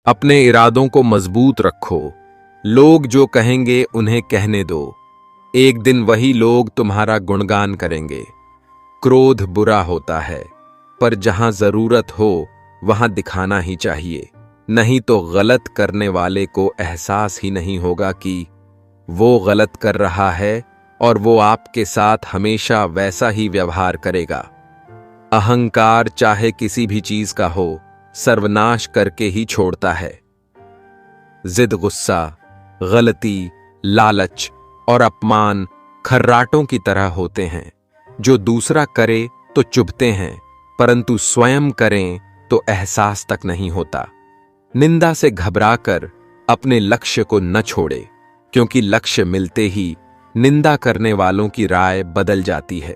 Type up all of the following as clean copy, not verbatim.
अपने इरादों को मजबूत रखो। लोग जो कहेंगे उन्हें कहने दो। एक दिन वही लोग तुम्हारा गुणगान करेंगे। क्रोध बुरा होता है, पर जहां जरूरत हो वहां दिखाना ही चाहिए, नहीं तो गलत करने वाले को एहसास ही नहीं होगा कि वो गलत कर रहा है और वो आपके साथ हमेशा वैसा ही व्यवहार करेगा। अहंकार चाहे किसी भी चीज का हो, सर्वनाश करके ही छोड़ता है। जिद, गुस्सा, गलती, लालच और अपमान खर्राटों की तरह होते हैं, जो दूसरा करे तो चुभते हैं, परंतु स्वयं करें तो एहसास तक नहीं होता। निंदा से घबराकर अपने लक्ष्य को न छोड़े, क्योंकि लक्ष्य मिलते ही निंदा करने वालों की राय बदल जाती है।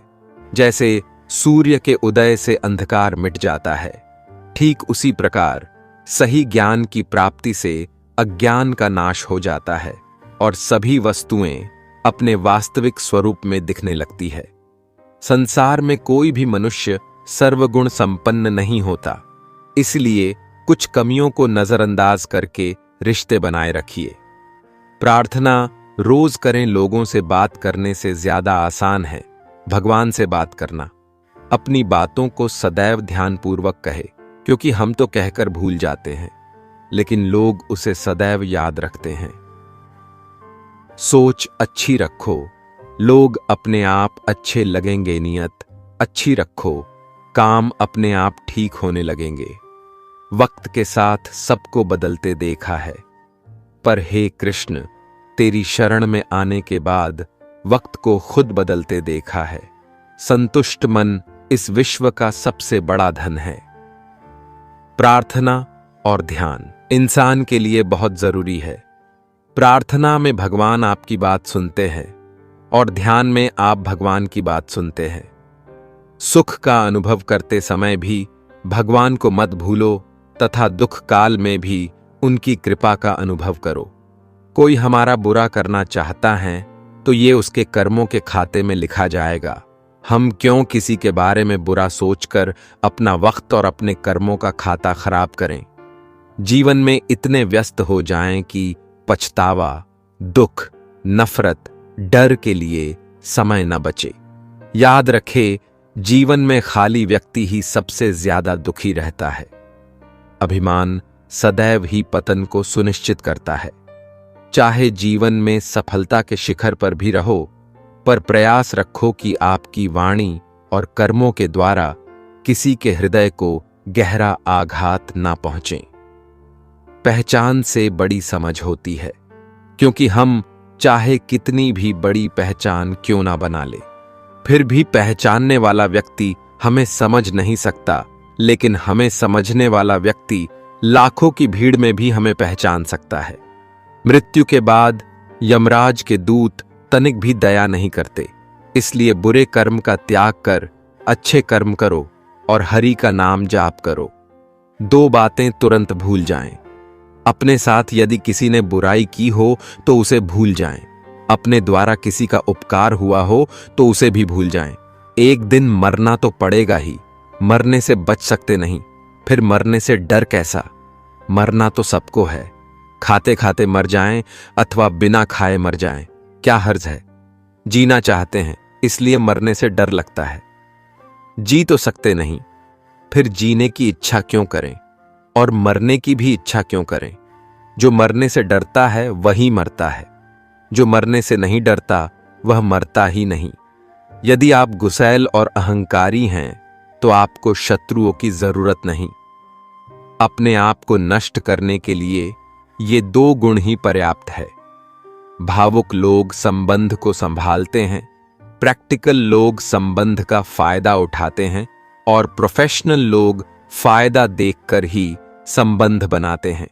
जैसे सूर्य के उदय से अंधकार मिट जाता है, ठीक उसी प्रकार सही ज्ञान की प्राप्ति से अज्ञान का नाश हो जाता है और सभी वस्तुएं अपने वास्तविक स्वरूप में दिखने लगती है। संसार में कोई भी मनुष्य सर्वगुण संपन्न नहीं होता, इसलिए कुछ कमियों को नजरअंदाज करके रिश्ते बनाए रखिए। प्रार्थना रोज करें। लोगों से बात करने से ज्यादा आसान है भगवान से बात करना। अपनी बातों को सदैव ध्यानपूर्वक कहे, क्योंकि हम तो कहकर भूल जाते हैं, लेकिन लोग उसे सदैव याद रखते हैं। सोच अच्छी रखो, लोग अपने आप अच्छे लगेंगे। नियत अच्छी रखो, काम अपने आप ठीक होने लगेंगे। वक्त के साथ सबको बदलते देखा है, पर हे कृष्ण, तेरी शरण में आने के बाद वक्त को खुद बदलते देखा है। संतुष्ट मन इस विश्व का सबसे बड़ा धन है। प्रार्थना और ध्यान इंसान के लिए बहुत जरूरी है। प्रार्थना में भगवान आपकी बात सुनते हैं और ध्यान में आप भगवान की बात सुनते हैं। सुख का अनुभव करते समय भी भगवान को मत भूलो तथा दुख काल में भी उनकी कृपा का अनुभव करो। कोई हमारा बुरा करना चाहता है तो ये उसके कर्मों के खाते में लिखा जाएगा। हम क्यों किसी के बारे में बुरा सोचकर अपना वक्त और अपने कर्मों का खाता खराब करें। जीवन में इतने व्यस्त हो जाएं कि पछतावा, दुख, नफरत, डर के लिए समय न बचे। याद रखे, जीवन में खाली व्यक्ति ही सबसे ज्यादा दुखी रहता है। अभिमान सदैव ही पतन को सुनिश्चित करता है। चाहे जीवन में सफलता के शिखर पर भी रहो, पर प्रयास रखो कि आपकी वाणी और कर्मों के द्वारा किसी के हृदय को गहरा आघात ना पहुंचे। पहचान से बड़ी समझ होती है, क्योंकि हम चाहे कितनी भी बड़ी पहचान क्यों ना बना ले, फिर भी पहचानने वाला व्यक्ति हमें समझ नहीं सकता, लेकिन हमें समझने वाला व्यक्ति लाखों की भीड़ में भी हमें पहचान सकता है। मृत्यु के बाद यमराज के दूत तनिक भी दया नहीं करते, इसलिए बुरे कर्म का त्याग कर अच्छे कर्म करो और हरि का नाम जाप करो। दो बातें तुरंत भूल जाएं। अपने साथ यदि किसी ने बुराई की हो तो उसे भूल जाएं। अपने द्वारा किसी का उपकार हुआ हो तो उसे भी भूल जाएं। एक दिन मरना तो पड़ेगा ही, मरने से बच सकते नहीं, फिर मरने से डर कैसा। मरना तो सबको है, खाते खाते मर जाएं अथवा बिना खाए मर जाएं, क्या हर्ज है। जीना चाहते हैं इसलिए मरने से डर लगता है। जी तो सकते नहीं, फिर जीने की इच्छा क्यों करें और मरने की भी इच्छा क्यों करें। जो मरने से डरता है वही मरता है, जो मरने से नहीं डरता वह मरता ही नहीं। यदि आप गुस्सैल और अहंकारी हैं तो आपको शत्रुओं की जरूरत नहीं। अपने आप को नष्ट करने के लिए ये दो गुण ही पर्याप्त है। भावुक लोग संबंध को संभालते हैं, प्रैक्टिकल लोग संबंध का फायदा उठाते हैं और प्रोफेशनल लोग फायदा देखकर ही संबंध बनाते हैं।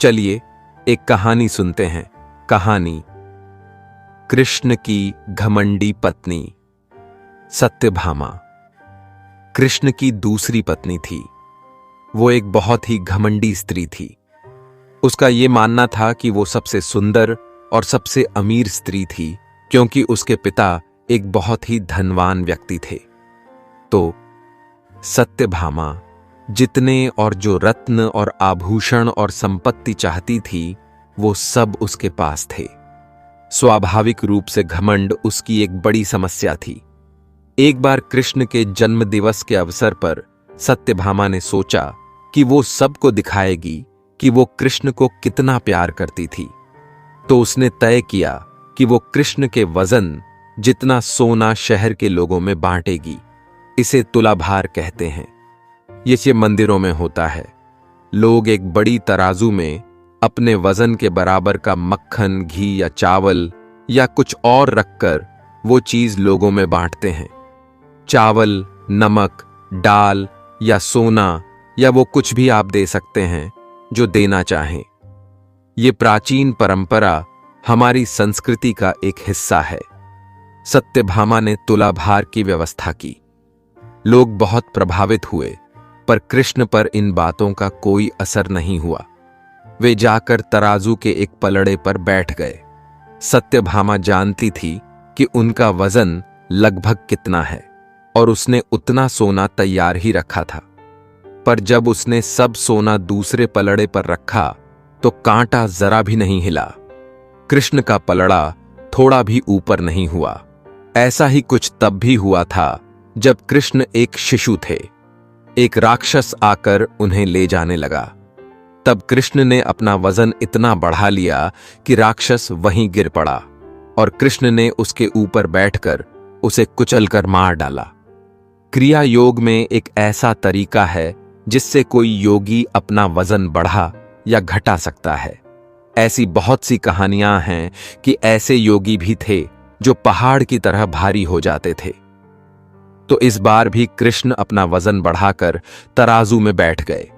चलिए एक कहानी सुनते हैं। कहानी कृष्ण की घमंडी पत्नी। सत्यभामा कृष्ण की दूसरी पत्नी थी। वो एक बहुत ही घमंडी स्त्री थी। उसका ये मानना था कि वो सबसे सुंदर और सबसे अमीर स्त्री थी, क्योंकि उसके पिता एक बहुत ही धनवान व्यक्ति थे। तो सत्यभामा जितने और जो रत्न और आभूषण और संपत्ति चाहती थी, वो सब उसके पास थे। स्वाभाविक रूप से घमंड उसकी एक बड़ी समस्या थी। एक बार कृष्ण के जन्म दिवस के अवसर पर सत्यभामा ने सोचा कि वो सबको दिखाएगी कि वो कृष्ण को कितना प्यार करती थी। तो उसने तय किया कि वो कृष्ण के वजन जितना सोना शहर के लोगों में बांटेगी। इसे तुलाभार कहते हैं। ये मंदिरों में होता है। लोग एक बड़ी तराजू में अपने वजन के बराबर का मक्खन, घी या चावल या कुछ और रखकर वो चीज लोगों में बांटते हैं। चावल, नमक, दाल या सोना या वो कुछ भी आप दे सकते हैं जो देना चाहें। ये प्राचीन परंपरा हमारी संस्कृति का एक हिस्सा है। सत्यभामा ने तुलाभार की व्यवस्था की। लोग बहुत प्रभावित हुए, पर कृष्ण पर इन बातों का कोई असर नहीं हुआ। वे जाकर तराजू के एक पलड़े पर बैठ गए। सत्यभामा जानती थी कि उनका वजन लगभग कितना है और उसने उतना सोना तैयार ही रखा था। पर जब उसने सब सोना दूसरे पलड़े पर रखा तो कांटा जरा भी नहीं हिला। कृष्ण का पलड़ा थोड़ा भी ऊपर नहीं हुआ। ऐसा ही कुछ तब भी हुआ था जब कृष्ण एक शिशु थे। एक राक्षस आकर उन्हें ले जाने लगा। तब कृष्ण ने अपना वजन इतना बढ़ा लिया कि राक्षस वहीं गिर पड़ा और कृष्ण ने उसके ऊपर बैठकर उसे कुचलकर मार डाला। क्रिया योग में एक ऐसा तरीका है जिससे कोई योगी अपना वजन बढ़ा या घटा सकता है। ऐसी बहुत सी कहानियां हैं कि ऐसे योगी भी थे जो पहाड़ की तरह भारी हो जाते थे। तो इस बार भी कृष्ण अपना वजन बढ़ाकर तराजू में बैठ गए।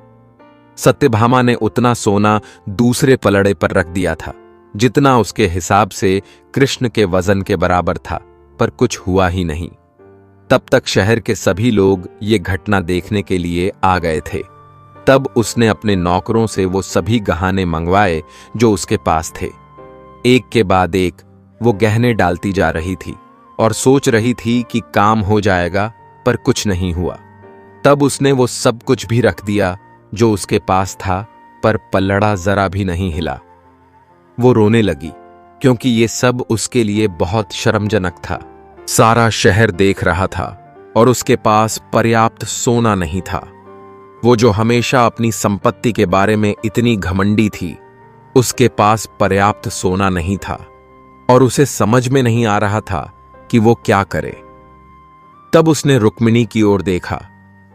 सत्यभामा ने उतना सोना दूसरे पलड़े पर रख दिया था जितना उसके हिसाब से कृष्ण के वजन के बराबर था, पर कुछ हुआ ही नहीं। तब तक शहर के सभी लोग ये घटना देखने के लिए आ गए थे। तब उसने अपने नौकरों से वो सभी गहने मंगवाए जो उसके पास थे। एक के बाद एक वो गहने डालती जा रही थी और सोच रही थी कि काम हो जाएगा, पर कुछ नहीं हुआ। तब उसने वो सब कुछ भी रख दिया जो उसके पास था, पर पल्लड़ा जरा भी नहीं हिला। वो रोने लगी क्योंकि ये सब उसके लिए बहुत शर्मजनक था। सारा शहर देख रहा था और उसके पास पर्याप्त सोना नहीं था। वो जो हमेशा अपनी संपत्ति के बारे में इतनी घमंडी थी, उसके पास पर्याप्त सोना नहीं था और उसे समझ में नहीं आ रहा था कि वो क्या करे। तब उसने रुक्मिणी की ओर देखा,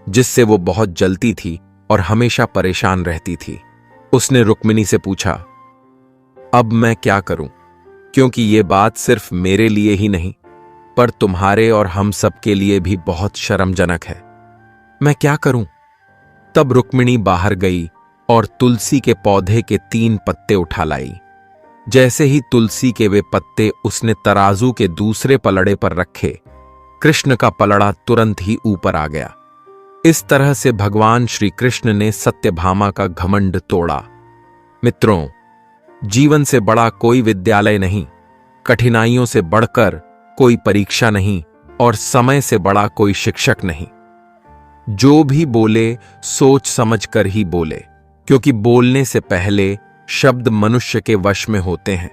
जिससे वो बहुत जलती थी और हमेशा परेशान रहती थी। उसने रुक्मिणी से पूछा, अब मैं क्या करूं? क्योंकि ये बात सिर्फ मेरे लिए ही नहीं, पर तुम्हारे और हम सब के लिए भी बहुत शर्मजनक है। मैं क्या करूं? तब रुक्मिणी बाहर गई और तुलसी के पौधे के 3 पत्ते उठा लाई। जैसे ही तुलसी के वे पत्ते उसने तराजू के दूसरे पलड़े पर रखे, कृष्ण का पलड़ा तुरंत ही ऊपर आ गया। इस तरह से भगवान श्री कृष्ण ने सत्यभामा का घमंड तोड़ा। मित्रों, जीवन से बड़ा कोई विद्यालय नहीं, कठिनाइयों से बढ़कर कोई परीक्षा नहीं और समय से बड़ा कोई शिक्षक नहीं। जो भी बोले सोच समझ कर ही बोले, क्योंकि बोलने से पहले शब्द मनुष्य के वश में होते हैं,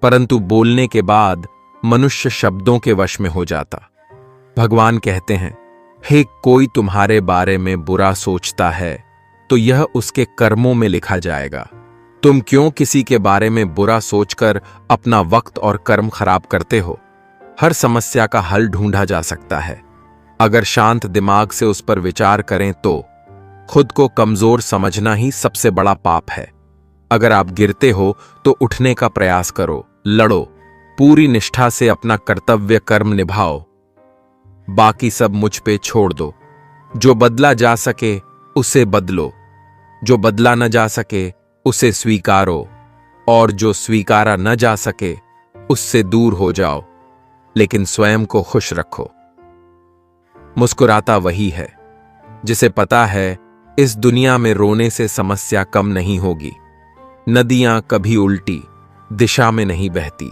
परंतु बोलने के बाद मनुष्य शब्दों के वश में हो जाता। भगवान कहते हैं, हे कोई तुम्हारे बारे में बुरा सोचता है तो यह उसके कर्मों में लिखा जाएगा। तुम क्यों किसी के बारे में बुरा सोचकर अपना वक्त और कर्म खराब करते हो? हर समस्या का हल ढूंढा जा सकता है अगर शांत दिमाग से उस पर विचार करें तो। खुद को कमजोर समझना ही सबसे बड़ा पाप है। अगर आप गिरते हो तो उठने का प्रयास करो, लड़ो, पूरी निष्ठा से अपना कर्तव्य कर्म निभाओ। बाकी सब मुझ पे छोड़ दो। जो बदला जा सके उसे बदलो, जो बदला न जा सके उसे स्वीकारो, और जो स्वीकारा न जा सके उससे दूर हो जाओ, लेकिन स्वयं को खुश रखो। मुस्कुराता वही है जिसे पता है इस दुनिया में रोने से समस्या कम नहीं होगी। नदियां कभी उल्टी दिशा में नहीं बहती,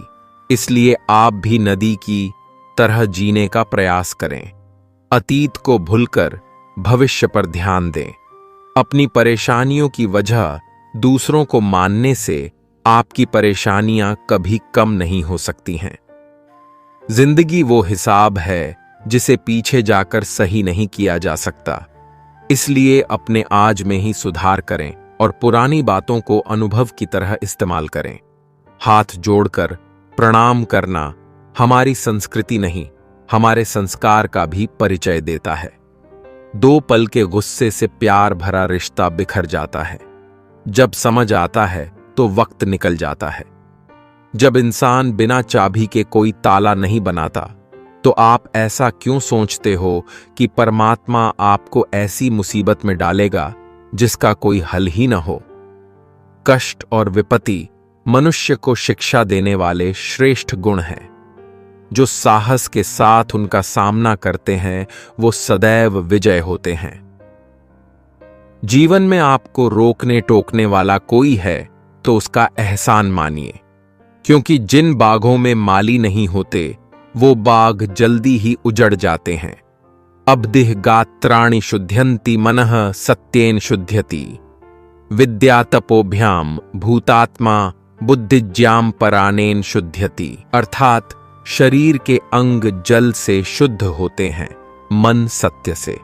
इसलिए आप भी नदी की तरह जीने का प्रयास करें। अतीत को भूलकर भविष्य पर ध्यान दें। अपनी परेशानियों की वजह दूसरों को मानने से आपकी परेशानियां कभी कम नहीं हो सकती हैं। जिंदगी वो हिसाब है जिसे पीछे जाकर सही नहीं किया जा सकता। इसलिए अपने आज में ही सुधार करें और पुरानी बातों को अनुभव की तरह इस्तेमाल करें। हाथ जोड़कर प्रणाम करना हमारी संस्कृति नहीं, हमारे संस्कार का भी परिचय देता है। 2 पल के गुस्से से प्यार भरा रिश्ता बिखर जाता है। जब समझ आता है तो वक्त निकल जाता है। जब इंसान बिना चाबी के कोई ताला नहीं बनाता, तो आप ऐसा क्यों सोचते हो कि परमात्मा आपको ऐसी मुसीबत में डालेगा जिसका कोई हल ही न हो? कष्ट और विपत्ति मनुष्य को शिक्षा देने वाले श्रेष्ठ गुण हैं। जो साहस के साथ उनका सामना करते हैं वो सदैव विजय होते हैं। जीवन में आपको रोकने टोकने वाला कोई है तो उसका एहसान मानिए, क्योंकि जिन बागों में माली नहीं होते वो बाग जल्दी ही उजड़ जाते हैं। अब्धिः गात्राणि शुध्यन्ति मनः सत्येन शुध्यति। विद्या तपोभ्याम भूतात्मा बुद्धिज्याम परानेन शुध्यति। अर्थात शरीर के अंग जल से शुद्ध होते हैं, मन सत्य से,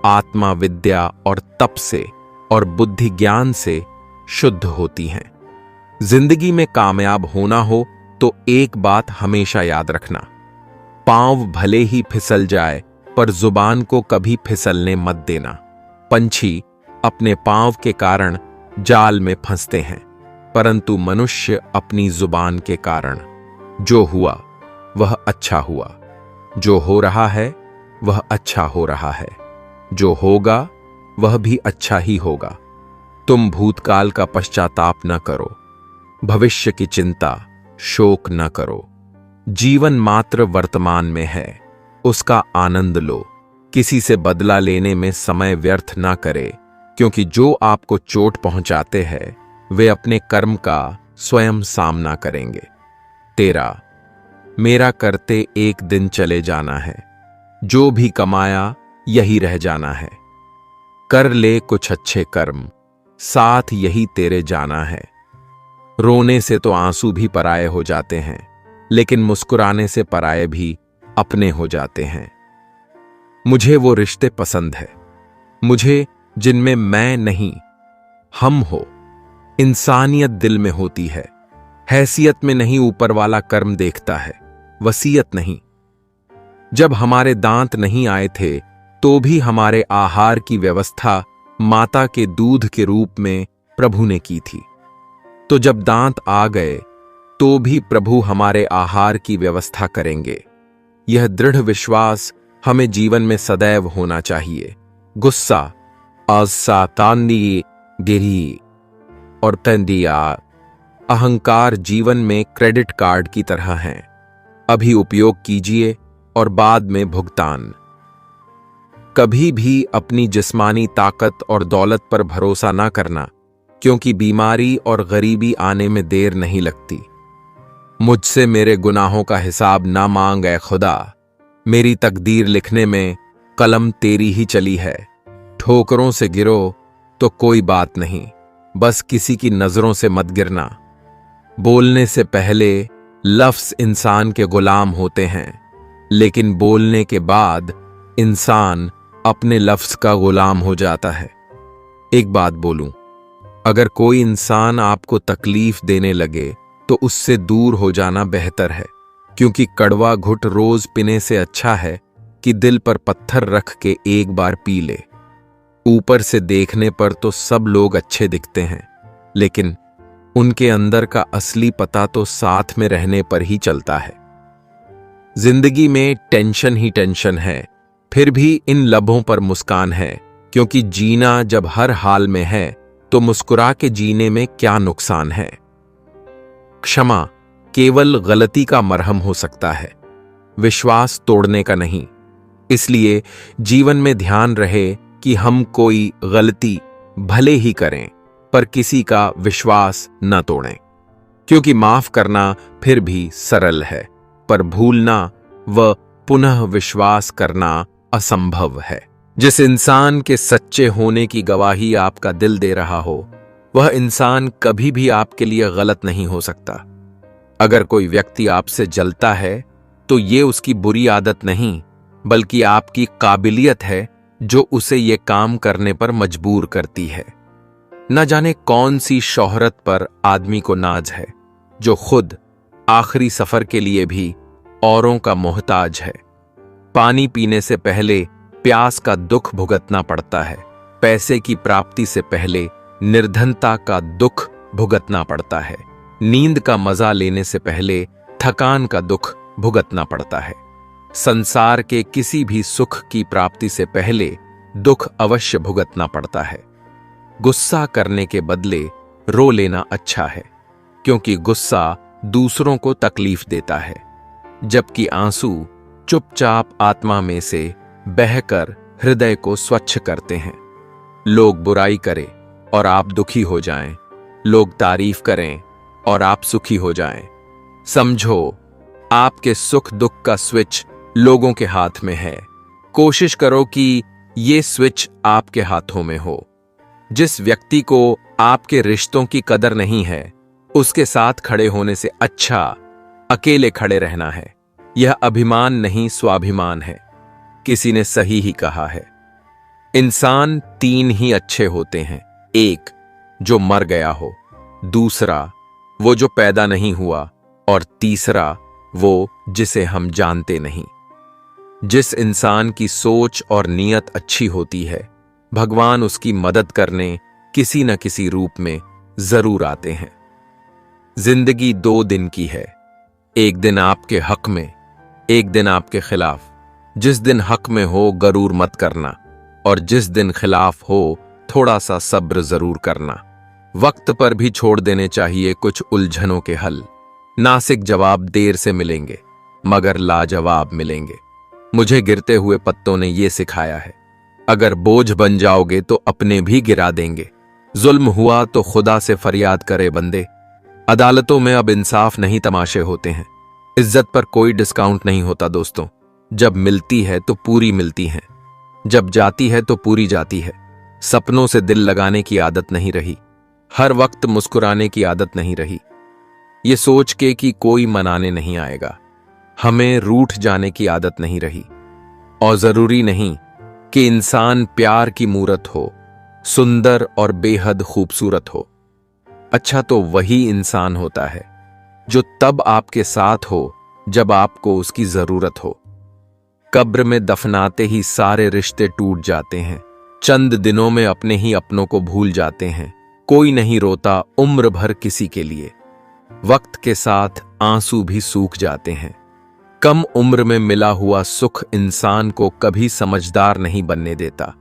आत्मा विद्या और तप से और बुद्धि ज्ञान से शुद्ध होती हैं। जिंदगी में कामयाब होना हो तो एक बात हमेशा याद रखना, पांव भले ही फिसल जाए पर जुबान को कभी फिसलने मत देना। पंछी अपने पांव के कारण जाल में फंसते हैं, परंतु मनुष्य अपनी जुबान के कारण। जो हुआ वह अच्छा हुआ, जो हो रहा है वह अच्छा हो रहा है, जो होगा वह भी अच्छा ही होगा। तुम भूतकाल का पश्चाताप न करो, भविष्य की चिंता शोक न करो। जीवन मात्र वर्तमान में है, उसका आनंद लो। किसी से बदला लेने में समय व्यर्थ ना करे, क्योंकि जो आपको चोट पहुंचाते हैं वे अपने कर्म का स्वयं सामना करेंगे। 13 मेरा करते एक दिन चले जाना है, जो भी कमाया यही रह जाना है। कर ले कुछ अच्छे कर्म, साथ यही तेरे जाना है। रोने से तो आंसू भी पराये हो जाते हैं, लेकिन मुस्कुराने से पराये भी अपने हो जाते हैं। मुझे वो रिश्ते पसंद है, मुझे जिनमें मैं नहीं हम हो। इंसानियत दिल में होती है, हैसियत में नहीं। ऊपर वाला कर्म देखता है, वसीयत नहीं। जब हमारे दांत नहीं आए थे तो भी हमारे आहार की व्यवस्था माता के दूध के रूप में प्रभु ने की थी। तो जब दांत आ गए तो भी प्रभु हमारे आहार की व्यवस्था करेंगे। यह दृढ़ विश्वास हमें जीवन में सदैव होना चाहिए। गुस्सा आसा तांदी गिरी और तंदिया अहंकार जीवन में क्रेडिट कार्ड की तरह हैं। अभी उपयोग कीजिए और बाद में भुगतान। कभी भी अपनी जिस्मानी ताकत और दौलत पर भरोसा ना करना, क्योंकि बीमारी और गरीबी आने में देर नहीं लगती। मुझसे मेरे गुनाहों का हिसाब ना मांग ऐ खुदा, मेरी तकदीर लिखने में कलम तेरी ही चली है। ठोकरों से गिरो तो कोई बात नहीं, बस किसी की नजरों से मत गिरना। बोलने से पहले लफ्ज इंसान के गुलाम होते हैं, लेकिन बोलने के बाद इंसान अपने लफ्ज का गुलाम हो जाता है। एक बात बोलूं, अगर कोई इंसान आपको तकलीफ देने लगे तो उससे दूर हो जाना बेहतर है, क्योंकि कड़वा घुट रोज पीने से अच्छा है कि दिल पर पत्थर रख के एक बार पी ले। ऊपर से देखने पर तो सब लोग अच्छे दिखते हैं, लेकिन उनके अंदर का असली पता तो साथ में रहने पर ही चलता है। जिंदगी में टेंशन ही टेंशन है, फिर भी इन लबों पर मुस्कान है, क्योंकि जीना जब हर हाल में है तो मुस्कुरा के जीने में क्या नुकसान है। क्षमा केवल गलती का मरहम हो सकता है, विश्वास तोड़ने का नहीं। इसलिए जीवन में ध्यान रहे कि हम कोई गलती भले ही करें पर किसी का विश्वास न तोड़ें, क्योंकि माफ करना फिर भी सरल है, पर भूलना व पुनः विश्वास करना असंभव है। जिस इंसान के सच्चे होने की गवाही आपका दिल दे रहा हो, वह इंसान कभी भी आपके लिए गलत नहीं हो सकता। अगर कोई व्यक्ति आपसे जलता है तो ये उसकी बुरी आदत नहीं, बल्कि आपकी काबिलियत है जो उसे ये काम करने पर मजबूर करती है। न जाने कौन सी शोहरत पर आदमी को नाज है जो खुद आखिरी सफर के लिए भी औरों का मोहताज है। पानी पीने से पहले प्यास का दुख भुगतना पड़ता है, पैसे की प्राप्ति से पहले निर्धनता का दुख भुगतना पड़ता है, नींद का मजा लेने से पहले थकान का दुख भुगतना पड़ता है। संसार के किसी भी सुख की प्राप्ति से पहले दुख अवश्य भुगतना पड़ता है। गुस्सा करने के बदले रो लेना अच्छा है, क्योंकि गुस्सा दूसरों को तकलीफ देता है, जबकि आंसू चुपचाप आत्मा में से बहकर हृदय को स्वच्छ करते हैं। लोग बुराई करें और आप दुखी हो जाएं, लोग तारीफ करें और आप सुखी हो जाएं। समझो, आपके सुख दुख का स्विच लोगों के हाथ में है। कोशिश करो कि ये स्विच आपके हाथों में हो। जिस व्यक्ति को आपके रिश्तों की कदर नहीं है, उसके साथ खड़े होने से अच्छा अकेले खड़े रहना है। यह अभिमान नहीं, स्वाभिमान है। किसी ने सही ही कहा है, इंसान 3 ही अच्छे होते हैं। एक, जो मर गया हो, दूसरा, वो जो पैदा नहीं हुआ, और तीसरा, वो जिसे हम जानते नहीं। जिस इंसान की सोच और नीयत अच्छी होती है, भगवान उसकी मदद करने किसी न किसी रूप में जरूर आते हैं। जिंदगी 2 दिन की है, एक दिन आपके हक में, एक दिन आपके खिलाफ। जिस दिन हक में हो गरूर मत करना, और जिस दिन खिलाफ हो थोड़ा सा सब्र जरूर करना। वक्त पर भी छोड़ देने चाहिए कुछ उलझनों के हल। नासिक जवाब देर से मिलेंगे, मगर लाजवाब मिलेंगे। मुझे गिरते हुए पत्तों ने यह सिखाया है, अगर बोझ बन जाओगे तो अपने भी गिरा देंगे। जुल्म हुआ तो खुदा से फरियाद करे बंदे। अदालतों में अब इंसाफ नहीं, तमाशे होते हैं। इज्जत पर कोई डिस्काउंट नहीं होता दोस्तों। जब मिलती है तो पूरी मिलती है, जब जाती है तो पूरी जाती है। सपनों से दिल लगाने की आदत नहीं रही, हर वक्त मुस्कुराने की आदत नहीं रही। ये सोच के कि कोई मनाने नहीं आएगा, हमें रूठ जाने की आदत नहीं रही। और जरूरी नहीं कि इंसान प्यार की मूरत हो, सुंदर और बेहद खूबसूरत हो। अच्छा तो वही इंसान होता है जो तब आपके साथ हो जब आपको उसकी जरूरत हो। कब्र में दफनाते ही सारे रिश्ते टूट जाते हैं। चंद दिनों में अपने ही अपनों को भूल जाते हैं। कोई नहीं रोता उम्र भर किसी के लिए। वक्त के साथ आंसू भी सूख जाते हैं। कम उम्र में मिला हुआ सुख इंसान को कभी समझदार नहीं बनने देता,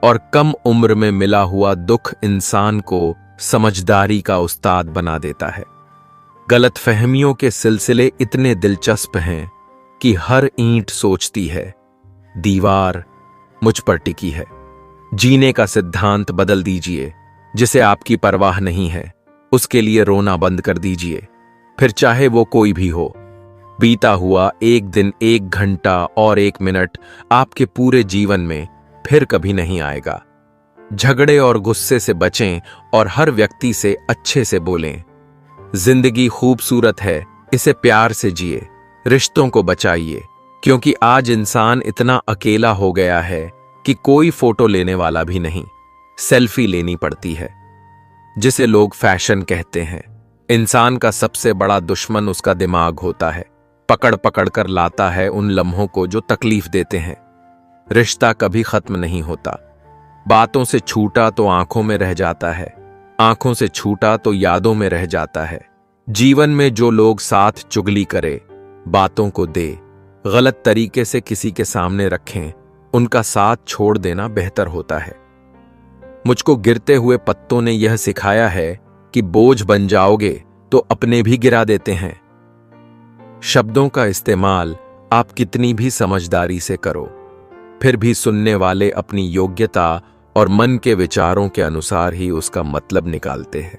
और कम उम्र में मिला हुआ दुख इंसान को समझदारी का उस्ताद बना देता है। गलतफहमियों के सिलसिले इतने दिलचस्प हैं कि हर ईंट सोचती है, दीवार मुझ पर टिकी है। जीने का सिद्धांत बदल दीजिए। जिसे आपकी परवाह नहीं है, उसके लिए रोना बंद कर दीजिए, फिर चाहे वो कोई भी हो। बीता हुआ एक दिन, 1 घंटा और 1 मिनट आपके पूरे जीवन में फिर कभी नहीं आएगा। झगड़े और गुस्से से बचें और हर व्यक्ति से अच्छे से बोलें। जिंदगी खूबसूरत है, इसे प्यार से जिए। रिश्तों को बचाइए, क्योंकि आज इंसान इतना अकेला हो गया है कि कोई फोटो लेने वाला भी नहीं, सेल्फी लेनी पड़ती है। जिसे लोग फैशन कहते हैं, इंसान का सबसे बड़ा दुश्मन उसका दिमाग होता है। पकड़ पकड़ कर लाता है उन लम्हों को जो तकलीफ देते हैं। रिश्ता कभी खत्म नहीं होता। बातों से छूटा तो आंखों में रह जाता है, आंखों से छूटा तो यादों में रह जाता है। जीवन में जो लोग साथ चुगली करे, बातों को दे, गलत तरीके से किसी के सामने रखें, उनका साथ छोड़ देना बेहतर होता है। मुझको गिरते हुए पत्तों ने यह सिखाया है कि बोझ बन जाओगे तो अपने भी गिरा देते हैं। शब्दों का इस्तेमाल आप कितनी भी समझदारी से करो, फिर भी सुनने वाले अपनी योग्यता और मन के विचारों के अनुसार ही उसका मतलब निकालते हैं।